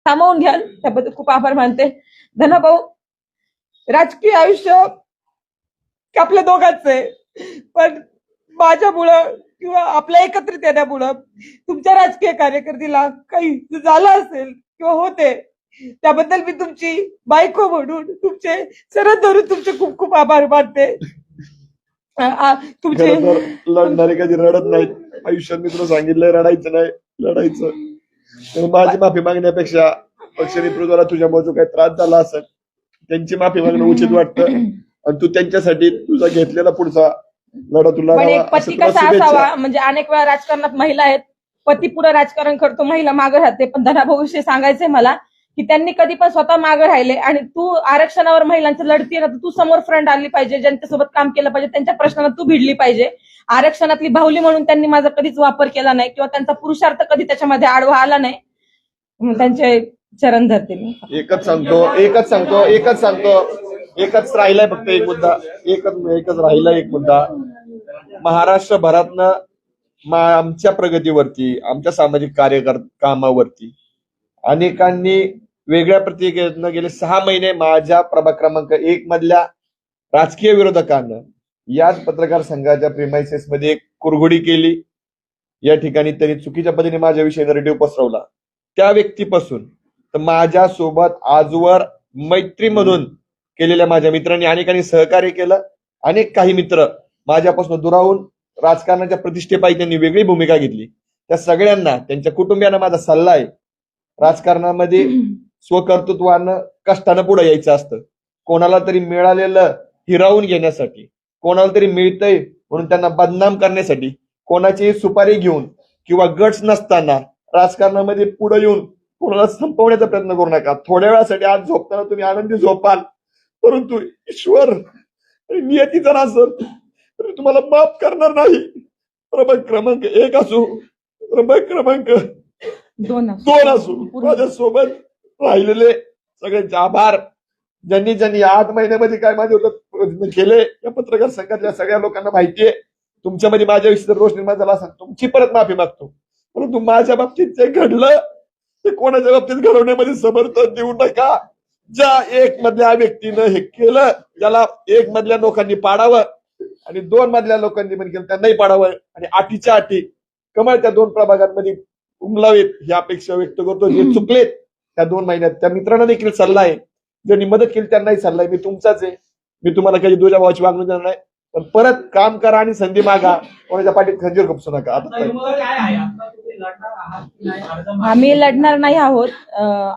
सामावून घ्याल त्याबद्दल खूप आभार मानते. धनाभाऊ, राजकीय आयुष्य आपल्या दोघांचं आहे, पण माझ्यामुळं किंवा आपल्या एकत्रित येण्यामुळं तुमच्या राजकीय कारकिर्दीला काही झालं असेल किंवा होते, त्याबद्दल मी तुमची बायको म्हणून तुमचे सरळ धरून तुमचे खूप खूप आभार मानते. तुमचे खरं तर लढणारे कधी रडत नाहीत. आयुष्यात मी तुला सांगितलंय रडायचं नाही, लढायचं. तर माझी माफी मागण्यापेक्षा पक्ष नेतृत्वाला तुझ्यामुळे जो काही त्रास झाला असेल त्यांची माफी मागणं उचित वाटतं, आणि तू त्यांच्यासाठी तुझा घेतलेला पुढचा लढा तुला पण एक पती कसा असावा, म्हणजे अनेक वेळा राजकारणात महिला आहेत, पती पुढे राजकारण करतो, महिला मागे राहते. पण धनाभाऊविषयी सांगायचंय मला की त्यांनी कधी पण स्वतः मागे राहिले, आणि तू आरक्षणावर महिलांचं लढतीये ना, तू समोर फ्रंट आली पाहिजे, ज्यांच्यासोबत काम केलं पाहिजे, त्यांच्या प्रश्नांना तू भिडली पाहिजे. आरक्षणातली बाहुली म्हणून त्यांनी माझा कधीच वापर केला नाही किंवा त्यांचा पुरुषार्थ कधी त्याच्यामध्ये आडवा आला नाही. त्यांचे चरण धरते मी. एकच राहिलाय फक्त एक मुद्दा, एकच राहिला एक मुद्दा. महाराष्ट्रभरातनं आमच्या प्रगतीवरती, आमच्या सामाजिक कामावरती अनेकांनी वेगळ्या प्रतिक्रियेतनं गेले 6 महिने माझ्या प्रभाग क्रमांक 1 मधल्या राजकीय विरोधकांना याच पत्रकार संघाच्या प्रेमायसेस मध्ये एक कुरघोडी केली. या ठिकाणी त्यांनी चुकीच्या पद्धतीने माझ्याविषयी नरेटिव्ह पसरवला. त्या व्यक्तीपासून तर माझ्यासोबत आजवर मैत्री म्हणून केलेल्या माझ्या मित्रांनी अनेकांनी सहकार्य केलं. अनेक काही मित्र माझ्यापासून दुरावून राजकारणाच्या प्रतिष्ठेपायी त्यांनी वेगळी भूमिका घेतली. त्या सगळ्यांना, त्यांच्या कुटुंबियांना माझा सल्ला आहे, राजकारणामध्ये स्वकर्तृत्वानं कष्टानं पुढे यायचं असतं. कोणाला तरी मिळालेलं हिरावून घेण्यासाठी, कोणाला तरी मिळतंय म्हणून त्यांना बदनाम करण्यासाठी, कोणाची सुपारी घेऊन किंवा गट्स नसताना राजकारणामध्ये पुढे येऊन कोणाला संपवण्याचा प्रयत्न करू नका. थोड्या वेळासाठी आज झोपताना तुम्ही आनंदी झोपाल, परंतु ईश्वर नियतीचा नसेल तरी तुम्हाला माफ करणार नाही. प्रभाग क्रमांक 1 असो, प्रभाग क्रमांक 2 असो, माझ्यासोबत राहिलेले सगळ्यांचे आभार. ज्यांनी 8 महिन्यामध्ये काय माझ्यावर केले या पत्रकार संघातल्या सगळ्या लोकांना माहितीये. तुमच्यामध्ये माझ्याविषयी रोष निर्माण झाला असेल, तुमची परत माफी मागतो. परंतु माझ्या बाबतीत जे घडलं ते कोणाच्या बाबतीत घडवण्यामध्ये समर्थन देऊ नका. ज्या 1 मधल्या व्यक्तीनं हे केलं त्याला 1 मधल्या लोकांनी पाडावं, आणि 2 मधल्या लोकांनी पण केलं त्यांनाही पाडावं, आणि 8च्या 8 कमळ त्या 2 प्रभागांमध्ये उमलावेत ही अपेक्षा व्यक्त करतो. जे चुकलेत त्या 2 महिन्यात त्या मित्रांना देखील सल्ला आहे, ज्यांनी मदत केली त्यांनाही सल्ला आहे. मी तुमचाच आहे, मी तुम्हाला काही दुजा भावाची वागणूक देणार नाही, पण परत काम करा आणि संधी मागा, कोणाच्या पाठीत खंजीर खुपसू नका. आम्ही लढणार नाही आहोत.